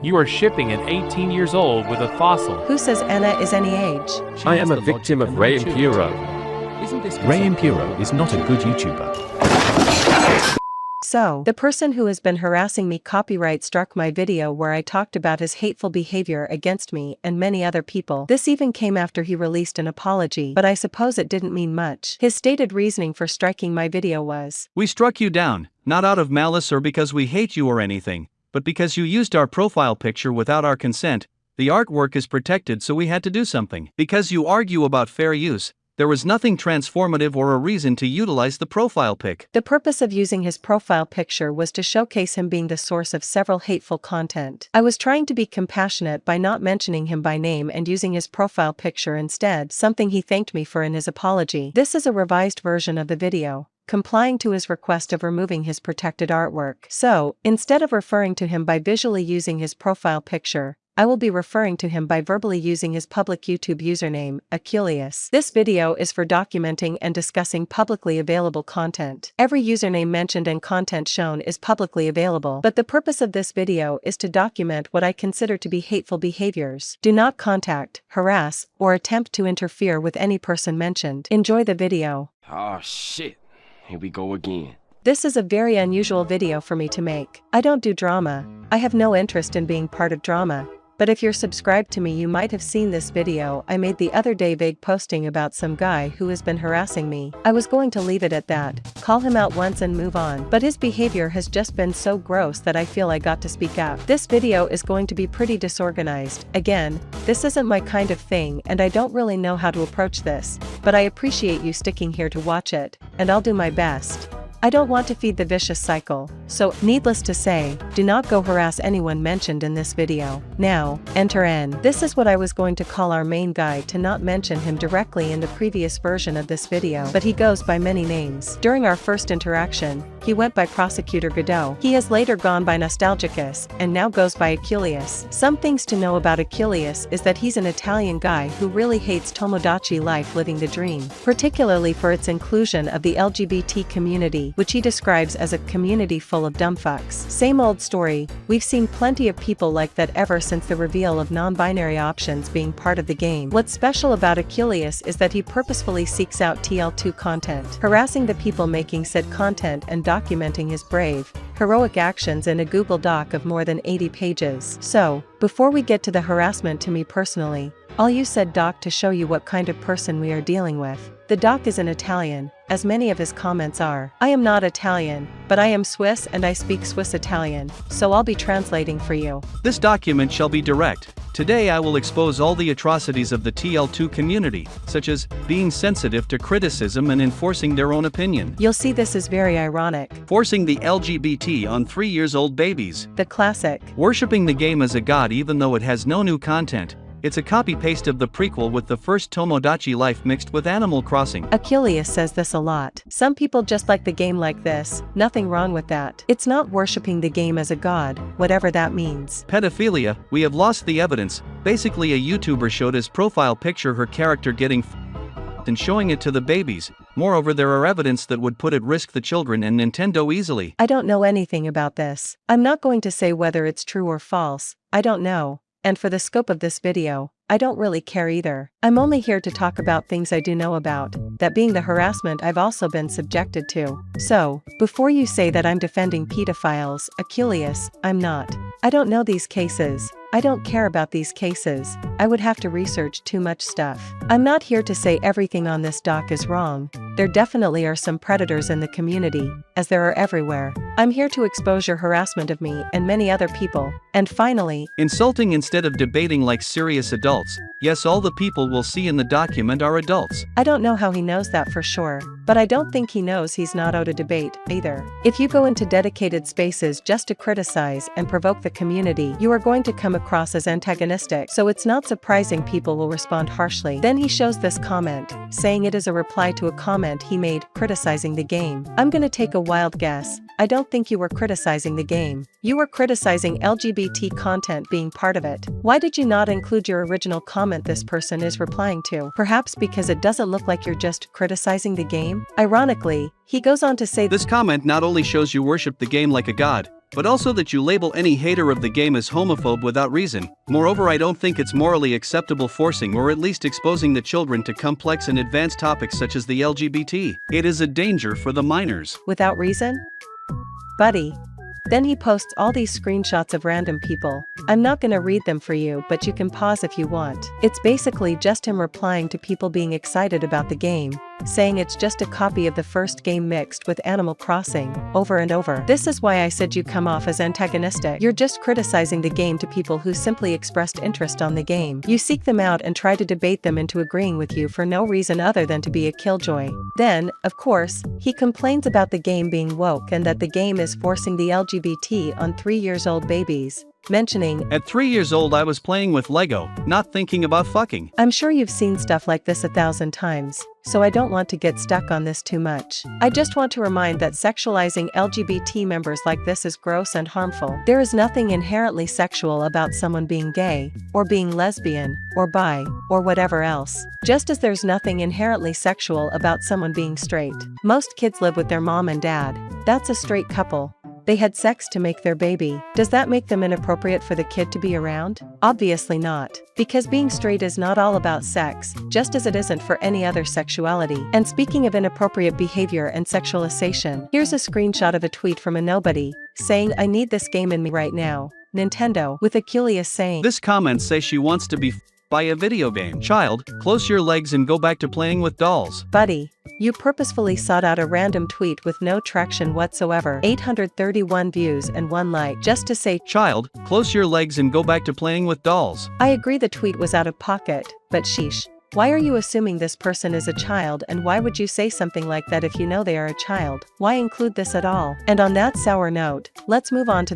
You are shipping an 18 years old with a fossil. Who says ENA is any age? I am a victim of Rei Impuro. Rei Impuro is not a good YouTuber. So, the person who has been harassing me copyright struck my video where I talked about his hateful behavior against me and many other people. This even came after he released an apology, but I suppose it didn't mean much. His stated reasoning for striking my video was, "We struck you down, not out of malice or because we hate you or anything, but because you used our profile picture without our consent. The artwork is protected, so we had to do something. Because you argue about fair use, there was nothing transformative or a reason to utilize the profile pic." The purpose of using his profile picture was to showcase him being the source of several hateful content. I was trying to be compassionate by not mentioning him by name and using his profile picture instead, something he thanked me for in his apology. This is a revised version of the video, complying to his request of removing his protected artwork. So, instead of referring to him by visually using his profile picture, I will be referring to him by verbally using his public YouTube username, Aculeus. This video is for documenting and discussing publicly available content. Every username mentioned and content shown is publicly available, but the purpose of this video is to document what I consider to be hateful behaviors. Do not contact, harass, or attempt to interfere with any person mentioned. Enjoy the video. Oh shit, here we go again. This is a very unusual video for me to make. I don't do drama. I have no interest in being part of drama. But if you're subscribed to me, you might have seen this video I made the other day vague posting about some guy who has been harassing me. I was going to leave it at that, call him out once and move on, but his behavior has just been so gross that I feel I got to speak up. This video is going to be pretty disorganized. Again, this isn't my kind of thing and I don't really know how to approach this, but I appreciate you sticking here to watch it, and I'll do my best. I don't want to feed the vicious cycle, so, needless to say, do not go harass anyone mentioned in this video. Now, enter N. This is what I was going to call our main guy to not mention him directly in the previous version of this video, but he goes by many names. During our first interaction, he went by Prosecutor Godot. He has later gone by Nostalgicus, and now goes by Aculeus. Some things to know about Aculeus is that he's an Italian guy who really hates Tomodachi Life, living the dream, particularly for its inclusion of the LGBT community, which he describes as a community full of dumbfucks. Same old story, we've seen plenty of people like that ever since the reveal of non-binary options being part of the game. What's special about Aculeus is that he purposefully seeks out TL2 content, harassing the people making said content and documenting his brave, heroic actions in a Google Doc of more than 80 pages. So, before we get to the harassment to me personally, I'll use said doc to show you what kind of person we are dealing with. The doc is in Italian, as many of his comments are. I am not Italian, but I am Swiss and I speak Swiss Italian, so I'll be translating for you. This document shall be direct. Today I will expose all the atrocities of the TL2 community, such as being sensitive to criticism and enforcing their own opinion. You'll see this is very ironic. Forcing the LGBT on 3-year-old babies. The classic. Worshipping the game as a god even though it has no new content. It's a copy-paste of the prequel with the first Tomodachi Life mixed with Animal Crossing. Aculeus says this a lot. Some people just like the game like this, nothing wrong with that. It's not worshipping the game as a god, whatever that means. Pedophilia, we have lost the evidence. Basically a YouTuber showed his profile picture her character getting and showing it to the babies. Moreover, there are evidence that would put at risk the children and Nintendo easily. I don't know anything about this. I'm not going to say whether it's true or false, I don't know. And for the scope of this video, I don't really care either. I'm only here to talk about things I do know about, that being the harassment I've also been subjected to. So, before you say that I'm defending pedophiles, Aculeus, I'm not. I don't know these cases. I don't care about these cases. I would have to research too much stuff. I'm not here to say everything on this doc is wrong. There definitely are some predators in the community, as there are everywhere. I'm here to expose your harassment of me and many other people. And finally, insulting instead of debating like serious adults. Yes, all the people we'll see in the document are adults. I don't know how he knows that for sure, but I don't think he knows he's not owed a debate, either. If you go into dedicated spaces just to criticize and provoke the community, you are going to come across as antagonistic, so it's not surprising people will respond harshly. Then he shows this comment, saying it is a reply to a comment he made, criticizing the game. I'm gonna take a wild guess. I don't think you were criticizing the game. You were criticizing LGBT content being part of it. Why did you not include your original comment this person is replying to? Perhaps because it doesn't look like you're just criticizing the game? Ironically, he goes on to say, this comment not only shows you worship the game like a god, but also that you label any hater of the game as homophobe without reason. Moreover, I don't think it's morally acceptable forcing or at least exposing the children to complex and advanced topics such as the LGBT. It is a danger for the minors. Without reason? Buddy. Then he posts all these screenshots of random people. I'm not gonna read them for you, but you can pause if you want. It's basically just him replying to people being excited about the game, saying it's just a copy of the first game mixed with Animal Crossing, over and over. This is why I said you come off as antagonistic. You're just criticizing the game to people who simply expressed interest on the game. You seek them out and try to debate them into agreeing with you for no reason other than to be a killjoy. Then, of course, he complains about the game being woke and that the game is forcing the LGBT on 3-year-old babies, mentioning, "At 3 years old I was playing with Lego, not thinking about fucking." I'm sure you've seen stuff like this 1,000 times, so I don't want to get stuck on this too much. I just want to remind that sexualizing LGBT members like this is gross and harmful. There is nothing inherently sexual about someone being gay, or being lesbian, or bi, or whatever else. Just as there's nothing inherently sexual about someone being straight. Most kids live with their mom and dad. That's a straight couple. They had sex to make their baby. Does that make them inappropriate for the kid to be around? Obviously not. Because being straight is not all about sex, just as it isn't for any other sexuality. And speaking of inappropriate behavior and sexualization, here's a screenshot of a tweet from a nobody, saying, "I need this game in me right now. Nintendo," with Aculeus saying, This comment says she wants to be by a video game. Child, close your legs and go back to playing with dolls. Buddy, you purposefully sought out a random tweet with no traction whatsoever, 831 views and 1 like, just to say, Child, close your legs and go back to playing with dolls. I agree the tweet was out of pocket, but sheesh. Why are you assuming this person is a child, and why would you say something like that if you know they are a child? Why include this at all? And on that sour note, let's move on to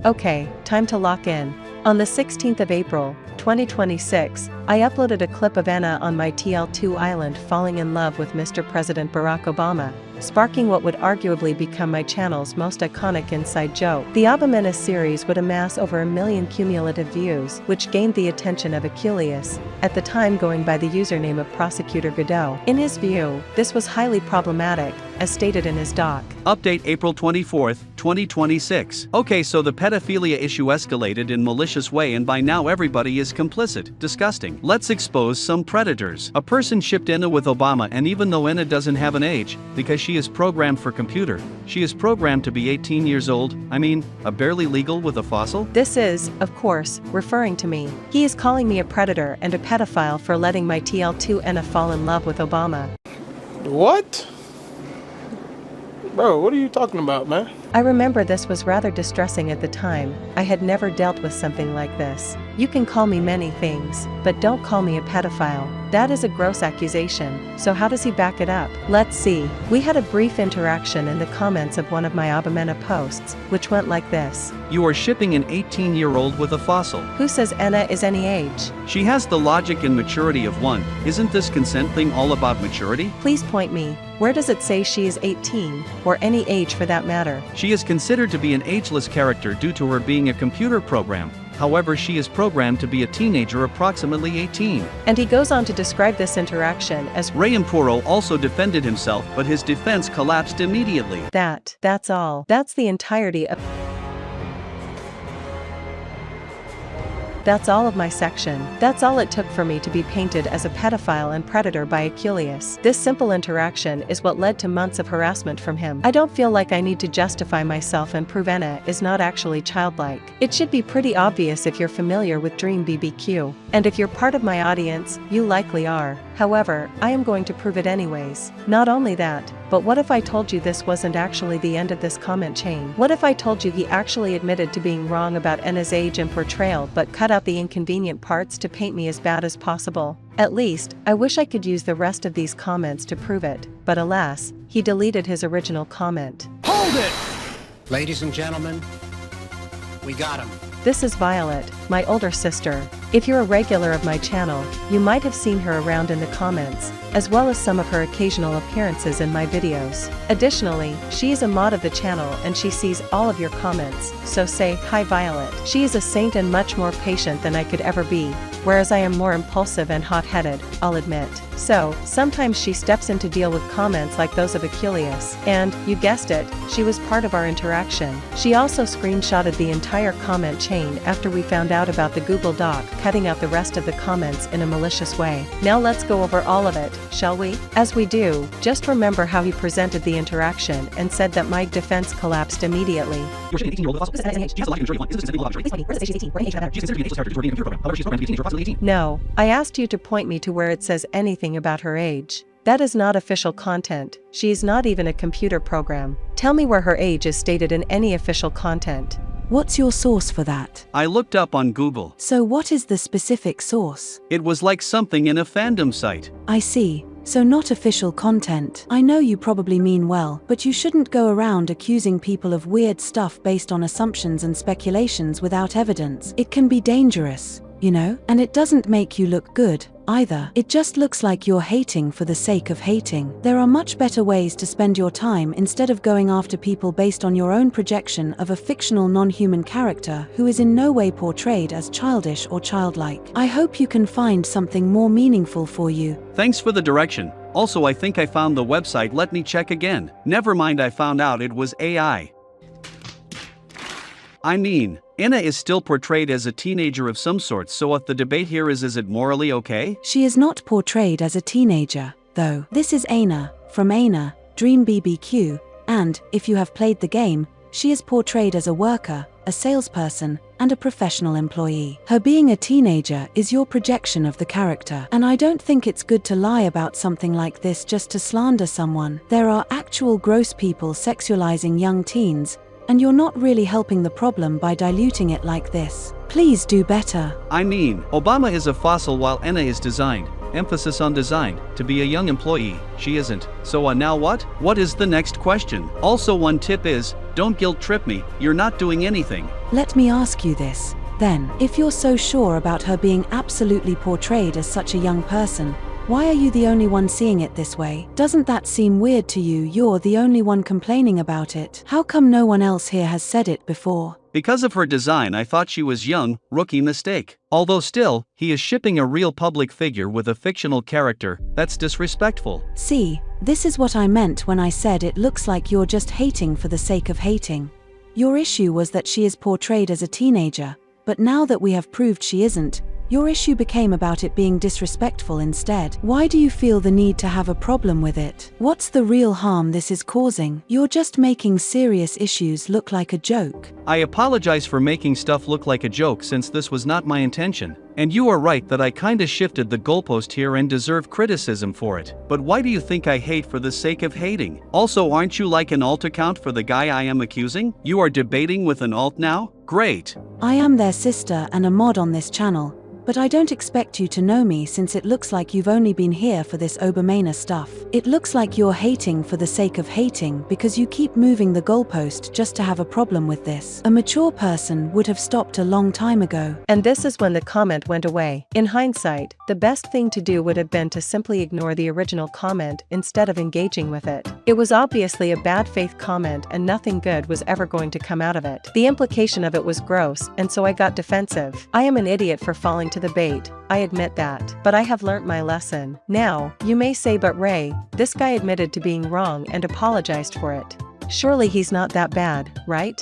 Okay, time to lock in. On the 16th of April, 2026, I uploaded a clip of Anna on my TL2 island falling in love with Mr. President Barack Obama, sparking what would arguably become my channel's most iconic inside joke. The Abomena series would amass over 1 million cumulative views, which gained the attention of Aculeus, at the time going by the username of Prosecutor Godot. In his view, this was highly problematic, as stated in his doc. Update April 24th, 2026. Okay, so the pedophilia issue escalated in malicious way and by now everybody is complicit. Disgusting. Let's expose some predators. A person shipped ENA with Obama, and even though ENA doesn't have an age, because she is programmed for computer, she is programmed to be 18 years old, I mean, a barely legal with a fossil? This is, of course, referring to me. He is calling me a predator and a pedophile for letting my TL2 ENA fall in love with Obama. What? Bro, what are you talking about, man? I remember this was rather distressing at the time. I had never dealt with something like this. You can call me many things, but don't call me a pedophile. That is a gross accusation, so how does he back it up? Let's see. We had a brief interaction in the comments of one of my Abomena posts, which went like this. You are shipping an 18-year-old with a fossil. Who says ENA is any age? She has the logic and maturity of one. Isn't this consent thing all about maturity? Please point me. Where does it say she is 18, or any age for that matter? She is considered to be an ageless character due to her being a computer program. However, she is programmed to be a teenager approximately 18. And he goes on to describe this interaction as Rei Impuro also defended himself, but his defense collapsed immediately. That's all. That's the entirety of That's all of my section. That's all it took for me to be painted as a pedophile and predator by Aculeus. This simple interaction is what led to months of harassment from him. I don't feel like I need to justify myself and prove ENA is not actually childlike. It should be pretty obvious if you're familiar with Dream BBQ. And if you're part of my audience, you likely are. However, I am going to prove it anyways. Not only that, but what if I told you this wasn't actually the end of this comment chain? What if I told you he actually admitted to being wrong about ENA's age and portrayal but cut out the inconvenient parts to paint me as bad as possible? At least, I wish I could use the rest of these comments to prove it, but alas, he deleted his original comment. Hold it! Ladies and gentlemen, we got him. This is Violet, my older sister. If you're a regular of my channel, you might have seen her around in the comments, as well as some of her occasional appearances in my videos. Additionally, she is a mod of the channel and she sees all of your comments, so say hi Violet. She is a saint and much more patient than I could ever be, whereas I am more impulsive and hot-headed, I'll admit. So, sometimes she steps in to deal with comments like those of Aculeus, and, you guessed it, she was part of our interaction. She also screenshotted the entire comment chain after we found out about the Google Doc cutting out the rest of the comments in a malicious way. Now let's go over all of it, shall we? As we do, just remember how he presented the interaction and said that my defense collapsed immediately. You're shipping an 18-year-old with a fossil. She has a life insurance you want. Is this considered legal arbitration? She's considered to be an ageless character due to a program. However, she's programmed to be a teenager, approximately 18. No, I asked you to point me to where it says anything about her age. That is not official content. She is not even a computer program. Tell me where her age is stated in any official content. What's your source for that? I looked up on Google. So what is the specific source? It was like something in a fandom site. I see. So not official content. I know you probably mean well, but you shouldn't go around accusing people of weird stuff based on assumptions and speculations without evidence. It can be dangerous, you know? And it doesn't make you look good, either. It just looks like you're hating for the sake of hating. There are much better ways to spend your time instead of going after people based on your own projection of a fictional non-human character who is in no way portrayed as childish or childlike. I hope you can find something more meaningful for you. Thanks for the direction. Also, I think I found the website. Let me check again. Never mind, I found out it was AI. I mean, ENA is still portrayed as a teenager of some sort, so if the debate here is it morally okay? She is not portrayed as a teenager, though. This is ENA, from ENA, Dream BBQ, and, if you have played the game, she is portrayed as a worker, a salesperson, and a professional employee. Her being a teenager is your projection of the character, and I don't think it's good to lie about something like this just to slander someone. There are actual gross people sexualizing young teens, and you're not really helping the problem by diluting it like this. Please do better. I mean, Obama is a fossil while ENA is designed, emphasis on designed, to be a young employee. She isn't. So now what? What is the next question? Also, one tip is, don't guilt trip me, you're not doing anything. Let me ask you this, then. If you're so sure about her being absolutely portrayed as such a young person, why are you the only one seeing it this way? Doesn't that seem weird to you? You're the only one complaining about it. How come no one else here has said it before? Because of her design, I thought she was young, rookie mistake. Although still, he is shipping a real public figure with a fictional character. That's disrespectful. See, this is what I meant when I said it looks like you're just hating for the sake of hating. Your issue was that she is portrayed as a teenager, but now that we have proved she isn't, your issue became about it being disrespectful instead. Why do you feel the need to have a problem with it? What's the real harm this is causing? You're just making serious issues look like a joke. I apologize for making stuff look like a joke since this was not my intention. And you are right that I kinda shifted the goalpost here and deserve criticism for it. But why do you think I hate for the sake of hating? Also, aren't you like an alt account for the guy I am accusing? You are debating with an alt now? Great. I am their sister and a mod on this channel. But I don't expect you to know me since it looks like you've only been here for this Obermana stuff. It looks like you're hating for the sake of hating because you keep moving the goalpost just to have a problem with this. A mature person would have stopped a long time ago. And this is when the comment went away. In hindsight, the best thing to do would have been to simply ignore the original comment instead of engaging with it. It was obviously a bad faith comment and nothing good was ever going to come out of it. The implication of it was gross, and so I got defensive. I am an idiot for falling to the bait, I admit that. But I have learnt my lesson. Now, you may say, but Ray, this guy admitted to being wrong and apologized for it. Surely he's not that bad, right?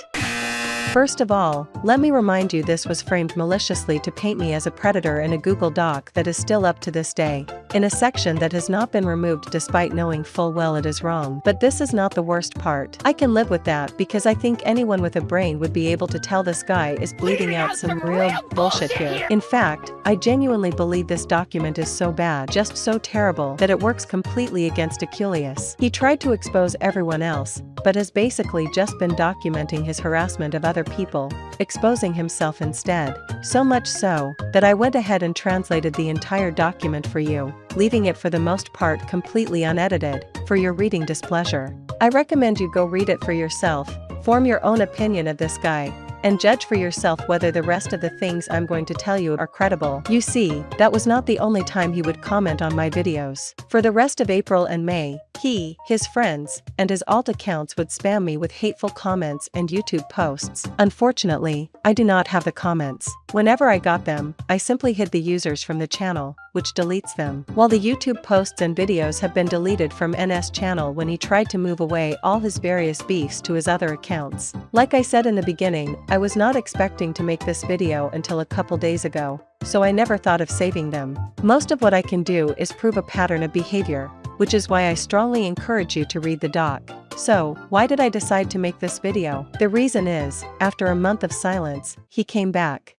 First of all, let me remind you this was framed maliciously to paint me as a predator in a Google Doc that is still up to this day, in a section that has not been removed despite knowing full well it is wrong. But this is not the worst part. I can live with that because I think anyone with a brain would be able to tell this guy is bleeding out some real bullshit here. In fact, I genuinely believe this document is so bad, just so terrible, that it works completely against Aculeus. He tried to expose everyone else, but has basically just been documenting his harassment of other people, exposing himself instead. So much so, that I went ahead and translated the entire document for you, leaving it for the most part completely unedited, for your reading displeasure. I recommend you go read it for yourself, form your own opinion of this guy, and judge for yourself whether the rest of the things I'm going to tell you are credible. You see, that was not the only time he would comment on my videos. For the rest of April and May, he, his friends, and his alt accounts would spam me with hateful comments and YouTube posts. Unfortunately, I do not have the comments. Whenever I got them, I simply hid the users from the channel, which deletes them. While the YouTube posts and videos have been deleted from NS channel when he tried to move away all his various beefs to his other accounts. Like I said in the beginning, I was not expecting to make this video until a couple days ago, so I never thought of saving them. Most of what I can do is prove a pattern of behavior, which is why I strongly encourage you to read the doc. So, why did I decide to make this video? The reason is, after a month of silence, he came back.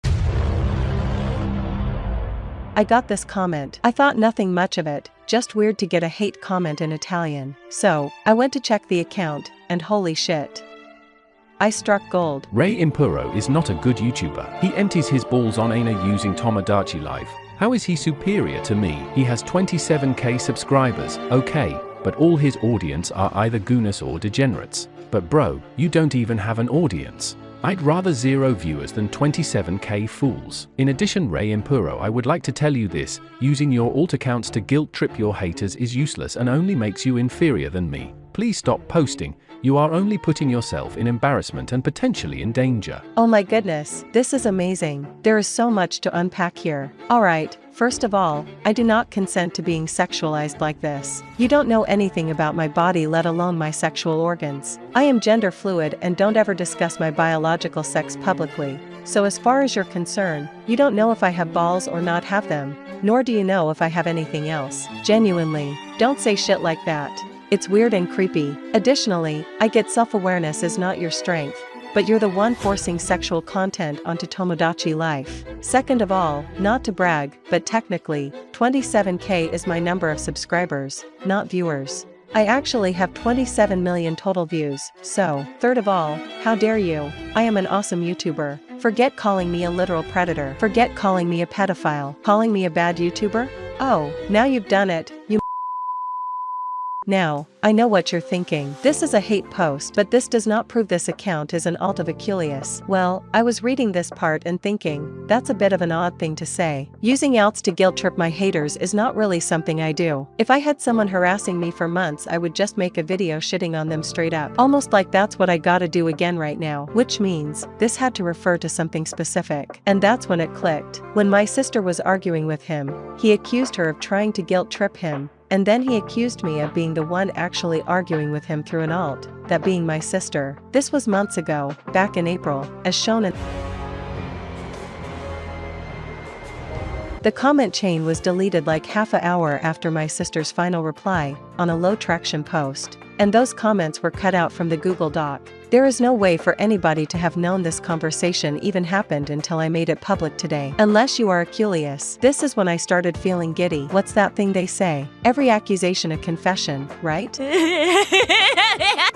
I got this comment. I thought nothing much of it, just weird to get a hate comment in Italian. So, I went to check the account, and holy shit. I struck gold. Rei Impuro is not a good YouTuber. He empties his balls on ENA using Tomodachi Life. How is he superior to me? He has 27k subscribers, okay, but all his audience are either gooners or degenerates. But bro, you don't even have an audience. I'd rather 0 viewers than 27k fools. In addition, Rei Impuro, I would like to tell you this: using your alt accounts to guilt trip your haters is useless and only makes you inferior than me. Please stop posting. You are only putting yourself in embarrassment and potentially in danger. Oh my goodness, this is amazing. There is so much to unpack here. Alright, first of all, I do not consent to being sexualized like this. You don't know anything about my body, let alone my sexual organs. I am gender fluid and don't ever discuss my biological sex publicly. So as far as you're concerned, you don't know if I have balls or not have them, nor do you know if I have anything else. Genuinely, don't say shit like that. It's weird and creepy. Additionally, I get self-awareness is not your strength, but you're the one forcing sexual content onto Tomodachi Life. Second of all, not to brag, but technically, 27k is my number of subscribers, not viewers. I actually have 27 million total views, so, third of all, how dare you? I am an awesome YouTuber. Forget calling me a literal predator. Forget calling me a pedophile. Calling me a bad YouTuber? Oh, now you've done it, you. Now, I know what you're thinking. This is a hate post, but this does not prove this account is an alt of Aculeus. Well, I was reading this part and thinking, that's a bit of an odd thing to say. Using alts to guilt trip my haters is not really something I do. If I had someone harassing me for months, I would just make a video shitting on them straight up. Almost like that's what I gotta do again right now. Which means, this had to refer to something specific. And that's when it clicked. When my sister was arguing with him, he accused her of trying to guilt trip him. And then he accused me of being the one actually arguing with him through an alt, that being my sister. This was months ago, back in April, as shown in. The comment chain was deleted like half an hour after my sister's final reply, on a low traction post. And those comments were cut out from the Google Doc. There is no way for anybody to have known this conversation even happened until I made it public today. Unless you are Aculeus. This is when I started feeling giddy. What's that thing they say? Every accusation a confession, right?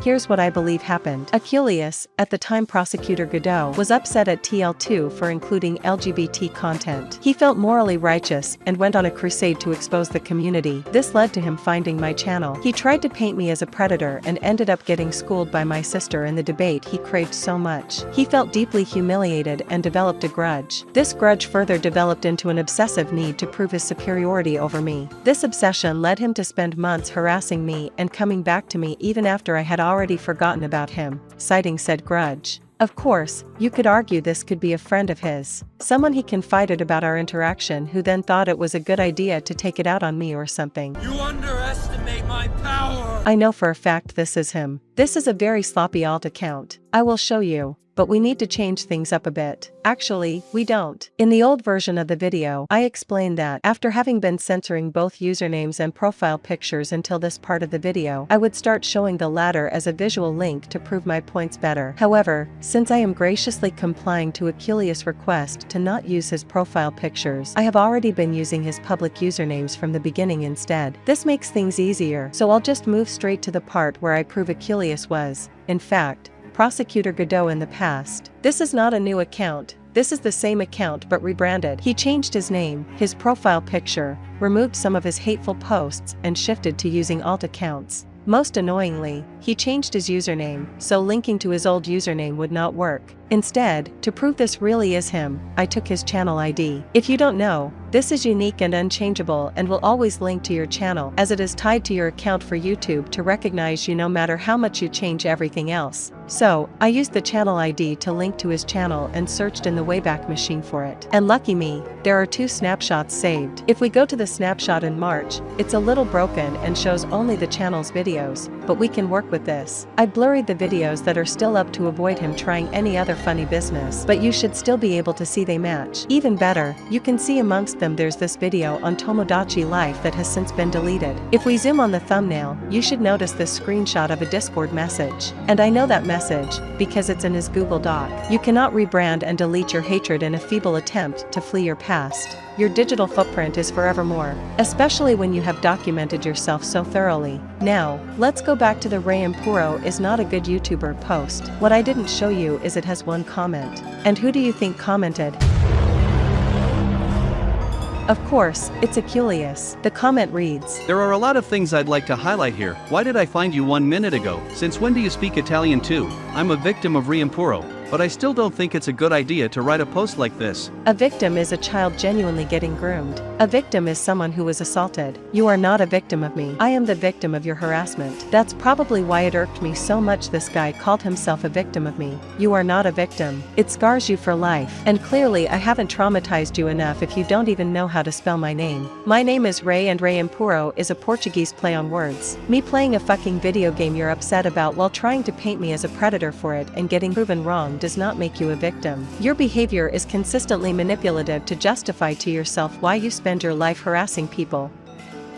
Here's what I believe happened. Aculeus, at the time Prosecutor Godot, was upset at TL2 for including LGBT content. He felt morally righteous and went on a crusade to expose the community. This led to him finding my channel. He tried to paint me as a predator and ended up getting schooled by my sister in the debate he craved so much. He felt deeply humiliated and developed a grudge. This grudge further developed into an obsessive need to prove his superiority over me. This obsession led him to spend months harassing me and coming back to me even after I had already forgotten about him, citing said grudge. Of course, you could argue this could be a friend of his, someone he confided about our interaction who then thought it was a good idea to take it out on me or something. You underestimate my power! I know for a fact this is him. This is a very sloppy alt account. I will show you. But we need to change things up a bit. Actually, we don't. In the old version of the video, I explained that after having been censoring both usernames and profile pictures until this part of the video, I would start showing the latter as a visual link to prove my points better. However, since I am graciously complying to Aculeus' request to not use his profile pictures, I have already been using his public usernames from the beginning instead. This makes things easier, so I'll just move straight to the part where I prove Aculeus was, in fact, Prosecutor Godot in the past. This is not a new account. This is the same account but rebranded. He changed his name, his profile picture, removed some of his hateful posts, and shifted to using alt accounts. Most annoyingly, he changed his username, so linking to his old username would not work. Instead, to prove this really is him, I took his channel ID. If you don't know, this is unique and unchangeable and will always link to your channel as it is tied to your account for YouTube to recognize you no matter how much you change everything else. So, I used the channel ID to link to his channel and searched in the Wayback Machine for it. And lucky me, there are 2 snapshots saved. If we go to the snapshot in March, it's a little broken and shows only the channel's videos, but we can work with this. I blurred the videos that are still up to avoid him trying any other funny business, but you should still be able to see they match. Even better, you can see amongst them there's this video on Tomodachi Life that has since been deleted. If we zoom on the thumbnail, you should notice this screenshot of a Discord message. And I know that message, because it's in his Google Doc. You cannot rebrand and delete your hatred in a feeble attempt to flee your past. Your digital footprint is forevermore, especially when you have documented yourself so thoroughly. Now, let's go back to the Rei Impuro is not a good YouTuber post. What I didn't show you is it has 1 comment. And who do you think commented? Of course, it's Aculeus. The comment reads, There are a lot of things I'd like to highlight here. Why did I find you 1 minute ago? Since when do you speak Italian too? I'm a victim of Rei Impuro, but I still don't think it's a good idea to write a post like this. A victim is a child genuinely getting groomed. A victim is someone who was assaulted. You are not a victim of me. I am the victim of your harassment. That's probably why it irked me so much this guy called himself a victim of me. You are not a victim. It scars you for life. And clearly I haven't traumatized you enough if you don't even know how to spell my name. My name is Rei and Rei Impuro is a Portuguese play on words. Me playing a fucking video game you're upset about while trying to paint me as a predator for it and getting proven wrong does not make you a victim. Your behavior is consistently manipulative to justify to yourself why you spend your life harassing people.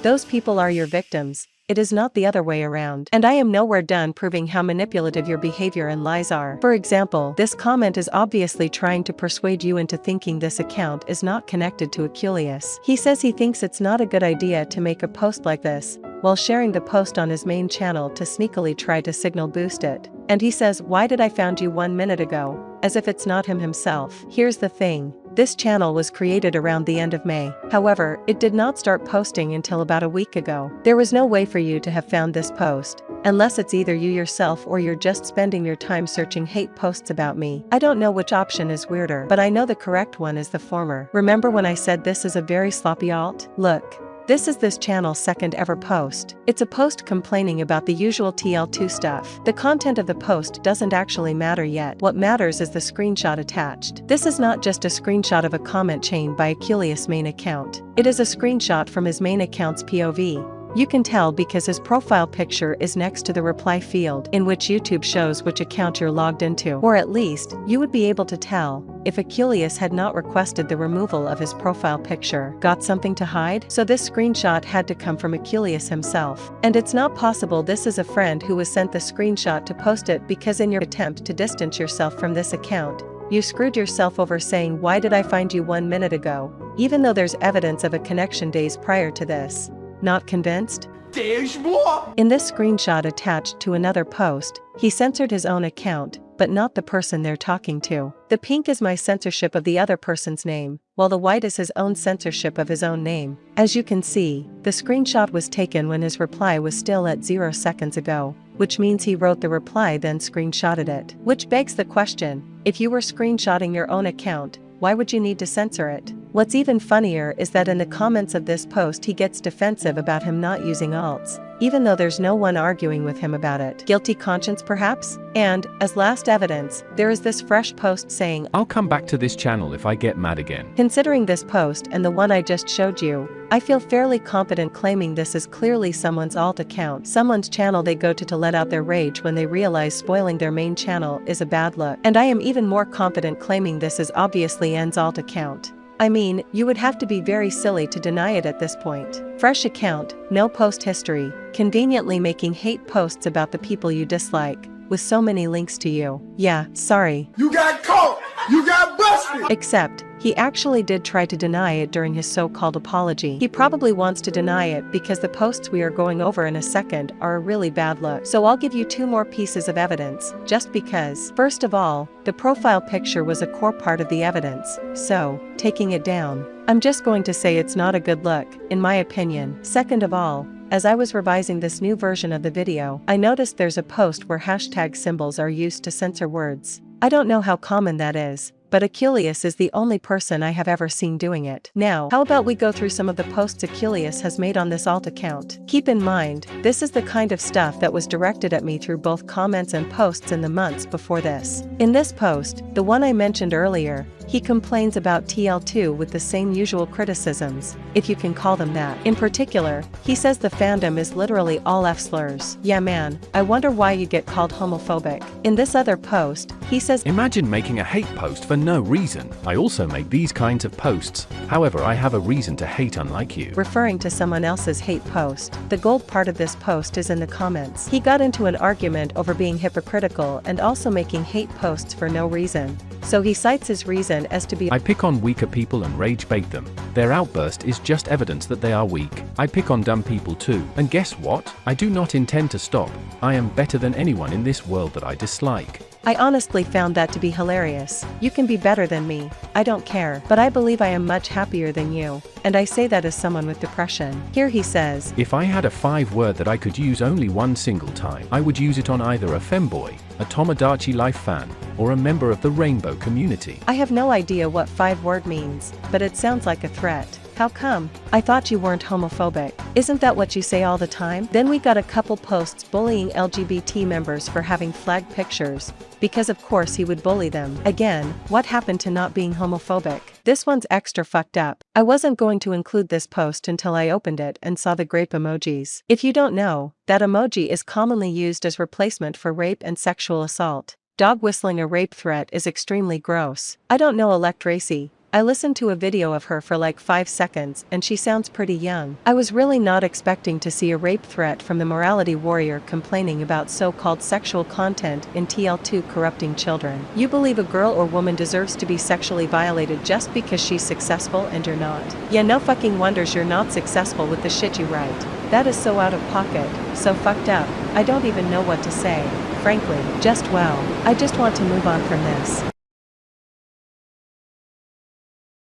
Those people are your victims. It is not the other way around. And I am nowhere done proving how manipulative your behavior and lies are. For example, this comment is obviously trying to persuade you into thinking this account is not connected to Aculeus. He says he thinks it's not a good idea to make a post like this, while sharing the post on his main channel to sneakily try to signal boost it. And he says, why did I found you 1 minute ago? As if it's not him himself. Here's the thing. This channel was created around the end of May. However, it did not start posting until about a week ago. There was no way for you to have found this post, unless it's either you yourself or you're just spending your time searching hate posts about me. I don't know which option is weirder, but I know the correct one is the former. Remember when I said this is a very sloppy alt? Look. This is this channel's 2nd ever post. It's a post complaining about the usual TL2 stuff. The content of the post doesn't actually matter yet. What matters is the screenshot attached. This is not just a screenshot of a comment chain by Aculeus' main account. It is a screenshot from his main account's POV. You can tell because his profile picture is next to the reply field in which YouTube shows which account you're logged into. Or at least, you would be able to tell if Aculeus had not requested the removal of his profile picture. Got something to hide? So this screenshot had to come from Aculeus himself. And it's not possible this is a friend who was sent the screenshot to post it because in your attempt to distance yourself from this account, you screwed yourself over saying why did I find you 1 minute ago, even though there's evidence of a connection days prior to this. Not convinced? In this screenshot attached to another post, he censored his own account, but not the person they're talking to. The pink is my censorship of the other person's name, while the white is his own censorship of his own name. As you can see, the screenshot was taken when his reply was still at 0 seconds ago, which means he wrote the reply then screenshotted it. Which begs the question, if you were screenshotting your own account, why would you need to censor it? What's even funnier is that in the comments of this post he gets defensive about him not using alts, even though there's no one arguing with him about it. Guilty conscience perhaps? And, as last evidence, there is this fresh post saying, I'll come back to this channel if I get mad again. Considering this post and the one I just showed you, I feel fairly confident claiming this is clearly someone's alt account, someone's channel they go to let out their rage when they realize spoiling their main channel is a bad look. And I am even more confident claiming this is obviously N's alt account. I mean, you would have to be very silly to deny it at this point. Fresh account, no post history, conveniently making hate posts about the people you dislike, with so many links to you. Yeah, sorry. You got caught! You got busted! Except, he actually did try to deny it during his so-called apology. He probably wants to deny it because the posts we are going over in a second are a really bad look. So I'll give you 2 more pieces of evidence, just because. First of all, the profile picture was a core part of the evidence, so, taking it down, I'm just going to say it's not a good look, in my opinion. Second of all, as I was revising this new version of the video, I noticed there's a post where hashtag symbols are used to censor words. I don't know how common that is, but Aculeus is the only person I have ever seen doing it. Now, how about we go through some of the posts Aculeus has made on this alt account? Keep in mind, this is the kind of stuff that was directed at me through both comments and posts in the months before this. In this post, the one I mentioned earlier, he complains about TL2 with the same usual criticisms, if you can call them that. In particular, he says the fandom is literally all F slurs. Yeah man, I wonder why you get called homophobic. In this other post, he says, imagine making a hate post for no reason. I also make these kinds of posts, however I have a reason to hate unlike you. Referring to someone else's hate post. The gold part of this post is in the comments. He got into an argument over being hypocritical and also making hate posts for no reason. So he cites his reason as to be, I pick on weaker people and rage bait them. Their outburst is just evidence that they are weak. I pick on dumb people too. And guess what? I do not intend to stop. I am better than anyone in this world that I dislike. I honestly found that to be hilarious. You can be better than me, I don't care, but I believe I am much happier than you. And I say that as someone with depression. Here he says, if I had a 5-word that I could use only one single time, I would use it on either a femboy, a Tomodachi Life fan, or a member of the rainbow community. I have no idea what 5-word means, but it sounds like a threat. How come? I thought you weren't homophobic. Isn't that what you say all the time? Then we got a couple posts bullying LGBT members for having flag pictures, because of course he would bully them. Again, what happened to not being homophobic? This one's extra fucked up. I wasn't going to include this post until I opened it and saw the grape emojis. If you don't know, that emoji is commonly used as replacement for rape and sexual assault. Dog whistling a rape threat is extremely gross. I don't know Elect Racy. I listened to a video of her for like 5 seconds and she sounds pretty young. I was really not expecting to see a rape threat from the morality warrior complaining about so-called sexual content in TL2 corrupting children. You believe a girl or woman deserves to be sexually violated just because she's successful and you're not? Yeah, no fucking wonders you're not successful with the shit you write. That is so out of pocket, so fucked up. I don't even know what to say. Frankly, just well. I just want to move on from this.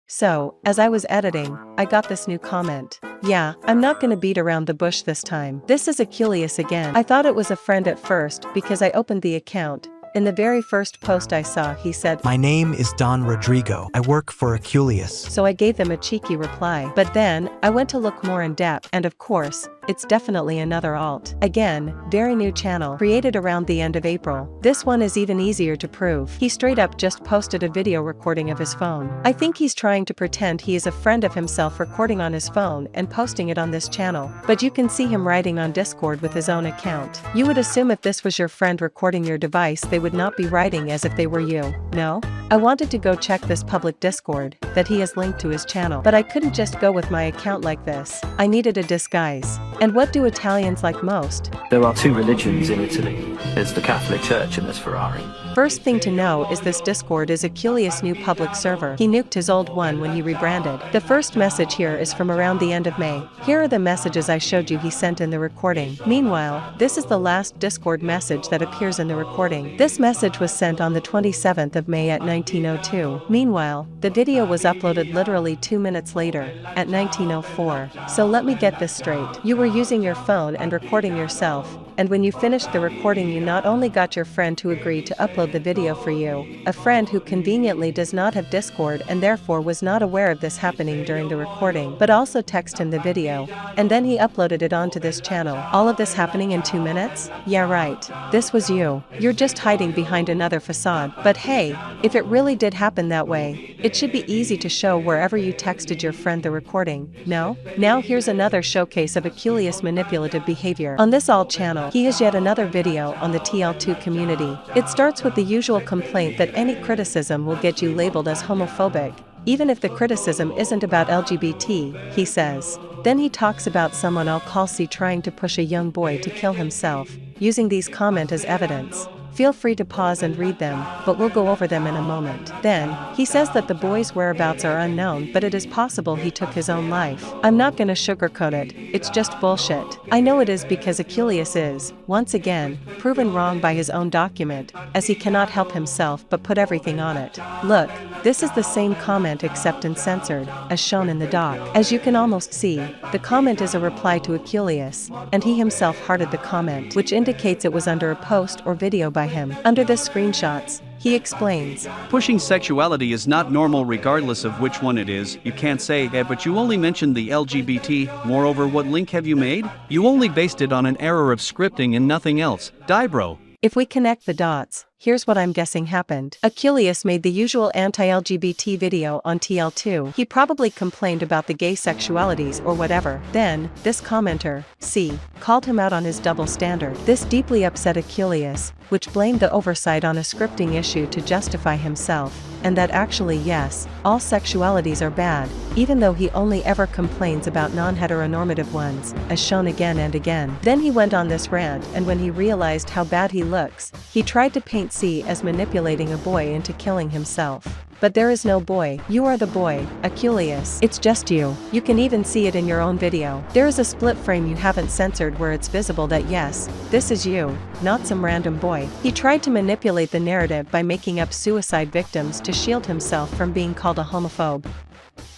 So, as I was editing, I got this new comment. Yeah, I'm not gonna beat around the bush this time. This is Aculeus again. I thought it was a friend at first because I opened the account. In the very first post I saw, he said, my name is Don Rodrigo. I work for Aculeus. So I gave them a cheeky reply. But then, I went to look more in depth, and of course, it's definitely another alt. Again, very new channel, created around the end of April. This one is even easier to prove. He straight up just posted a video recording of his phone. I think he's trying to pretend he is a friend of himself recording on his phone and posting it on this channel. But you can see him writing on Discord with his own account. You would assume if this was your friend recording your device, they would not be writing as if they were you, no? I wanted to go check this public Discord that he has linked to his channel, but I couldn't just go with my account like this. I needed a disguise. And what do Italians like most? There are 2 religions in Italy. There's the Catholic Church and there's Ferrari. First thing to know is this Discord is Aculeus' new public server. He nuked his old one when he rebranded. The first message here is from around the end of May. Here are the messages I showed you he sent in the recording. Meanwhile, this is the last Discord message that appears in the recording. This message was sent on the 27th of May at 1902. Meanwhile, the video was uploaded literally 2 minutes later, at 1904. So let me get this straight. You were using your phone and recording yourself, and when you finished the recording you not only got your friend to agree to upload the video for you, a friend who conveniently does not have Discord and therefore was not aware of this happening during the recording, but also text him the video, and then he uploaded it onto this channel. All of this happening in 2 minutes? Yeah right. This was you. You're just hiding behind another facade. But hey, if it really did happen that way, it should be easy to show wherever you texted your friend the recording, no? Now here's another showcase of Aculeus' manipulative behavior. On this alt channel, he has yet another video on the TL2 community. It starts with the usual complaint that any criticism will get you labeled as homophobic, even if the criticism isn't about LGBT, he says. Then he talks about someone I'll call C trying to push a young boy to kill himself, using these comments as evidence. Feel free to pause and read them, but we'll go over them in a moment. Then, he says that the boy's whereabouts are unknown, but it is possible he took his own life. I'm not gonna sugarcoat it, it's just bullshit. I know it is because Aculeus is, once again, proven wrong by his own document, as he cannot help himself but put everything on it. Look, this is the same comment except uncensored, as shown in the doc. As you can almost see, the comment is a reply to Aculeus, and he himself hearted the comment, which indicates it was under a post or video by by him. Under the screenshots, he explains. Pushing sexuality is not normal regardless of which one it is. You can't say, hey, but you only mentioned the LGBT. Moreover, what link have you made? You only based it on an error of scripting and nothing else. Die, bro. If we connect the dots, here's what I'm guessing happened. Aculeus made the usual anti-LGBT video on TL2. He probably complained about the gay sexualities or whatever. Then, this commenter, C, called him out on his double standard. This deeply upset Aculeus, which blamed the oversight on a scripting issue to justify himself, and that actually yes, all sexualities are bad, even though he only ever complains about non-heteronormative ones, as shown again and again. Then he went on this rant, and when he realized how bad he looks, he tried to paint C as manipulating a boy into killing himself. But there is no boy. You are the boy, Aculeus. It's just you. You can even see it in your own video. There is a split frame you haven't censored where it's visible that yes, this is you, not some random boy. He tried to manipulate the narrative by making up suicide victims to shield himself from being called a homophobe.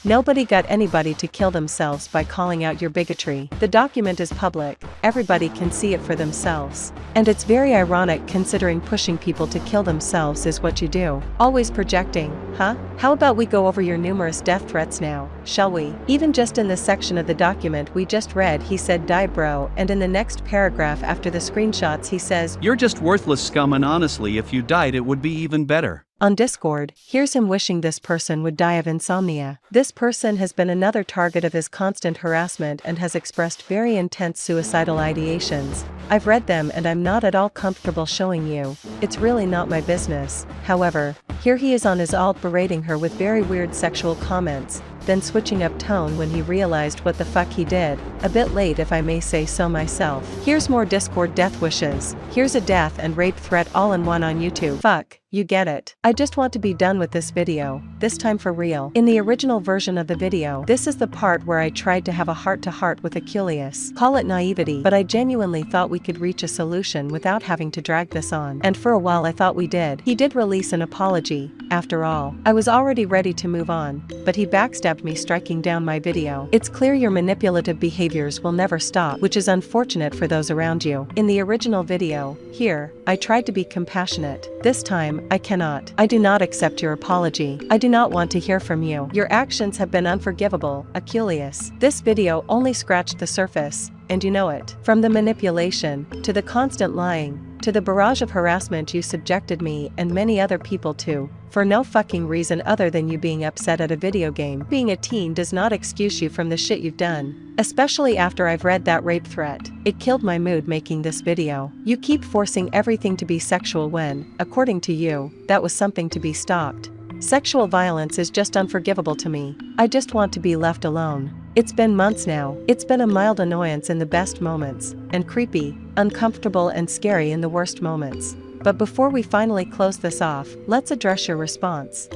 Nobody got anybody to kill themselves by calling out your bigotry. The document is public, everybody can see it for themselves. And it's very ironic considering pushing people to kill themselves is what you do. Always projecting, huh? How about we go over your numerous death threats now, shall we? Even just in the section of the document we just read he said die bro, and in the next paragraph after the screenshots he says, you're just worthless scum, and honestly if you died it would be even better. On Discord, here's him wishing this person would die of insomnia. This person has been another target of his constant harassment and has expressed very intense suicidal ideations. I've read them and I'm not at all comfortable showing you. It's really not my business. However, here he is on his alt berating her with very weird sexual comments, then switching up tone when he realized what the fuck he did. A bit late if I may say so myself. Here's more Discord death wishes. Here's a death and rape threat all in one on YouTube. Fuck. You get it. I just want to be done with this video, this time for real. In the original version of the video, this is the part where I tried to have a heart-to-heart with Aculeus. Call it naivety, but I genuinely thought we could reach a solution without having to drag this on. And for a while I thought we did. He did release an apology, after all. I was already ready to move on, but he backstabbed me striking down my video. It's clear your manipulative behaviors will never stop, which is unfortunate for those around you. In the original video, here, I tried to be compassionate. This time, I cannot. I do not accept your apology. I do not want to hear from you. Your actions have been unforgivable, Aculeus. This video only scratched the surface, and you know it. From the manipulation, to the constant lying, to the barrage of harassment you subjected me and many other people to, for no fucking reason other than you being upset at a video game. Being a teen does not excuse you from the shit you've done, especially after I've read that rape threat. It killed my mood making this video. You keep forcing everything to be sexual when, according to you, that was something to be stopped. Sexual violence is just unforgivable to me. I just want to be left alone. It's been months now. It's been a mild annoyance in the best moments, and creepy, uncomfortable and scary in the worst moments. But before we finally close this off, let's address your response.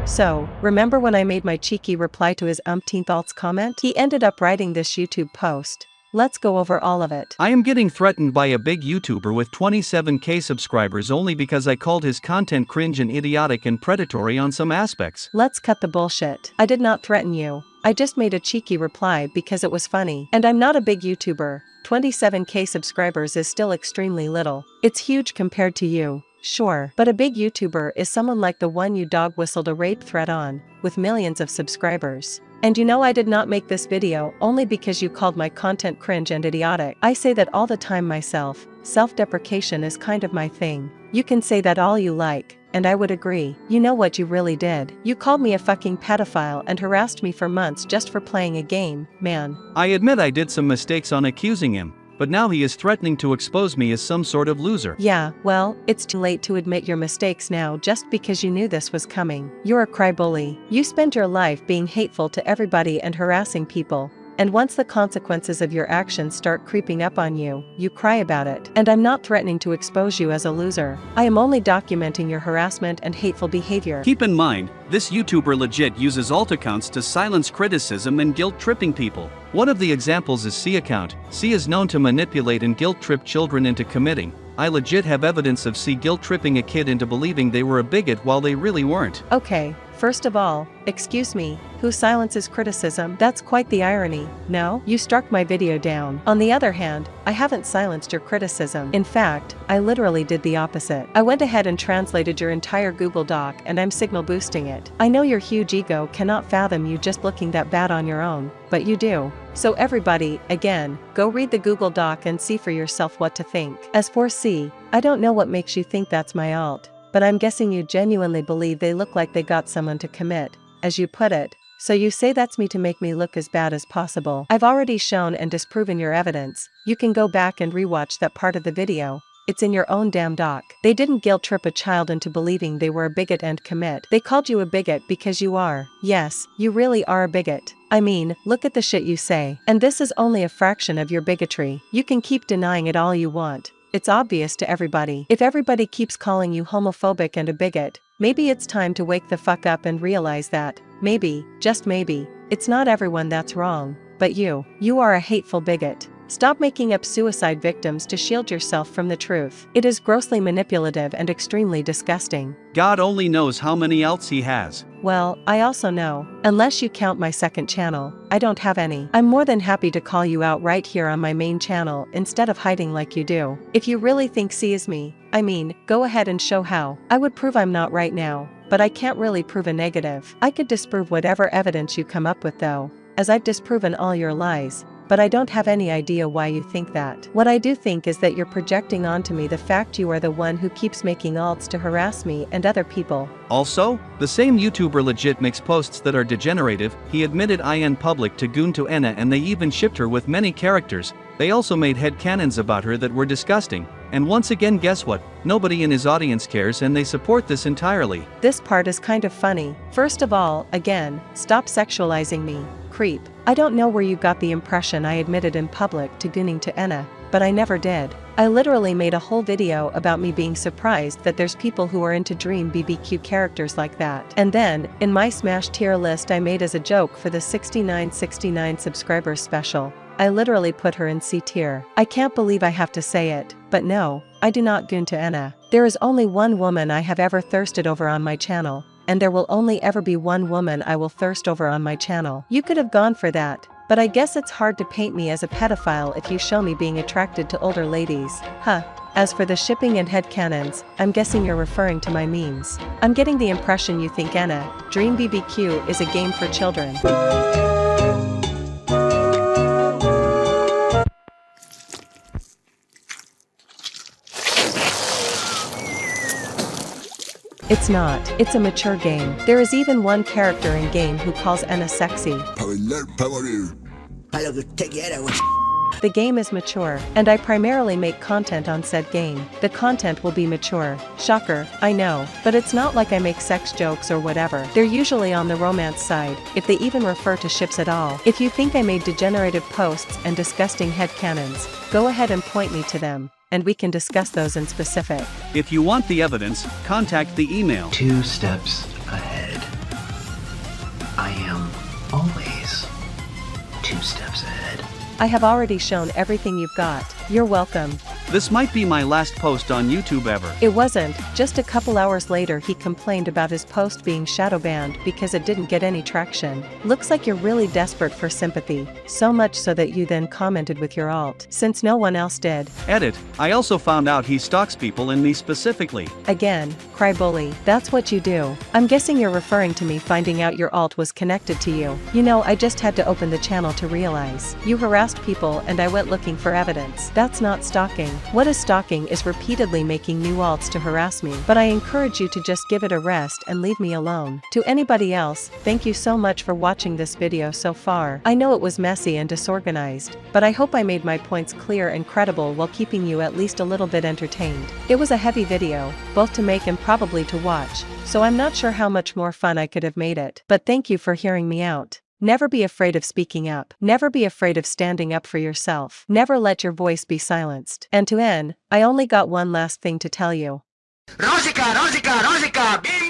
So, remember when I made my cheeky reply to his umpteenth alts comment? He ended up writing this YouTube post. Let's go over all of it. I am getting threatened by a big YouTuber with 27k subscribers only because I called his content cringe and idiotic and predatory on some aspects. Let's cut the bullshit. I did not threaten you. I just made a cheeky reply because it was funny. And I'm not a big YouTuber. 27k subscribers is still extremely little. It's huge compared to you. Sure, but a big YouTuber is someone like the one you dog whistled a rape threat on, with millions of subscribers. And you know I did not make this video only because you called my content cringe and idiotic. I say that all the time myself. Self-deprecation is kind of my thing. You can say that all you like, and I would agree. You know what you really did? You called me a fucking pedophile and harassed me for months just for playing a game, man. I admit I did some mistakes on accusing him, but now he is threatening to expose me as some sort of loser. Yeah, well, it's too late to admit your mistakes now just because you knew this was coming. You're a crybully. You spent your life being hateful to everybody and harassing people. And once the consequences of your actions start creeping up on you, you cry about it. And I'm not threatening to expose you as a loser. I am only documenting your harassment and hateful behavior. Keep in mind, this YouTuber legit uses alt accounts to silence criticism and guilt-tripping people. One of the examples is C account. C is known to manipulate and guilt-trip children into committing. I legit have evidence of C guilt-tripping a kid into believing they were a bigot while they really weren't. Okay, First of all, excuse me, who silences criticism? That's quite the irony, no? You struck my video down. On the other hand, I haven't silenced your criticism. In fact, I literally did the opposite. I went ahead and translated your entire Google Doc and I'm signal boosting it. I know your huge ego cannot fathom you just looking that bad on your own, but you do. So everybody, again, go read the Google Doc and see for yourself what to think. As for C, I don't know what makes you think that's my alt, but I'm guessing you genuinely believe they look like they got someone to commit, as you put it. So you say that's me to make me look as bad as possible. I've already shown and disproven your evidence. You can go back and rewatch that part of the video. It's in your own damn doc. They didn't guilt trip a child into believing they were a bigot and commit. They called you a bigot because you are. Yes, you really are a bigot. I mean, look at the shit you say. And this is only a fraction of your bigotry. You can keep denying it all you want. It's obvious to everybody. If everybody keeps calling you homophobic and a bigot, maybe it's time to wake the fuck up and realize that, maybe, just maybe, it's not everyone that's wrong, but you. You are a hateful bigot. Stop making up suicide victims to shield yourself from the truth. It is grossly manipulative and extremely disgusting. God only knows how many alts he has. Well, I also know, unless you count my second channel, I don't have any. I'm more than happy to call you out right here on my main channel instead of hiding like you do. If you really think C is me, I mean, go ahead and show how. I would prove I'm not right now, but I can't really prove a negative. I could disprove whatever evidence you come up with though, as I've disproven all your lies. But I don't have any idea why you think that. What I do think is that you're projecting onto me the fact you are the one who keeps making alts to harass me and other people. Also, the same YouTuber legit makes posts that are degenerative. He admitted in public to goon to ENA and they even shipped her with many characters. They also made headcanons about her that were disgusting. And once again, guess what? Nobody in his audience cares and they support this entirely. This part is kind of funny. First of all, again, stop sexualizing me, creep. I don't know where you got the impression I admitted in public to gooning to ENA, but I never did. I literally made a whole video about me being surprised that there's people who are into Dream BBQ characters like that. And then, in my smash tier list I made as a joke for the 6969 subscribers special, I literally put her in C tier. I can't believe I have to say it, but no, I do not goon to ENA. There is only one woman I have ever thirsted over on my channel, and there will only ever be one woman I will thirst over on my channel. You could have gone for that, but I guess it's hard to paint me as a pedophile if you show me being attracted to older ladies. Huh. As for the shipping and headcanons, I'm guessing you're referring to my memes. I'm getting the impression you think ENA, Dream BBQ is a game for children. It's not. It's a mature game. There is even one character in game who calls ENA sexy. The game is mature, and I primarily make content on said game. The content will be mature. Shocker, I know, but it's not like I make sex jokes or whatever. They're usually on the romance side, if they even refer to ships at all. If you think I made degenerative posts and disgusting headcanons, go ahead and point me to them, and we can discuss those in specific. If you want the evidence, contact the email. 2 steps ahead. I am always 2 steps ahead. I have already shown everything you've got. You're welcome. This might be my last post on YouTube ever. It wasn't. Just a couple hours later he complained about his post being shadow banned because it didn't get any traction. Looks like you're really desperate for sympathy, so much so that you then commented with your alt, since no one else did. Edit, I also found out he stalks people and me specifically. Again, cry bully, that's what you do. I'm guessing you're referring to me finding out your alt was connected to you. You know, I just had to open the channel to realize. You harassed people and I went looking for evidence. That's not stalking. What is stalking is repeatedly making new alts to harass me, but I encourage you to just give it a rest and leave me alone. To anybody else, thank you so much for watching this video so far. I know it was messy and disorganized, but I hope I made my points clear and credible while keeping you at least a little bit entertained. It was a heavy video, both to make and probably to watch, so I'm not sure how much more fun I could have made it, but thank you for hearing me out. Never be afraid of speaking up. Never be afraid of standing up for yourself. Never let your voice be silenced. And to end, I only got one last thing to tell you. Rosica, Rosica, Rosica, bim!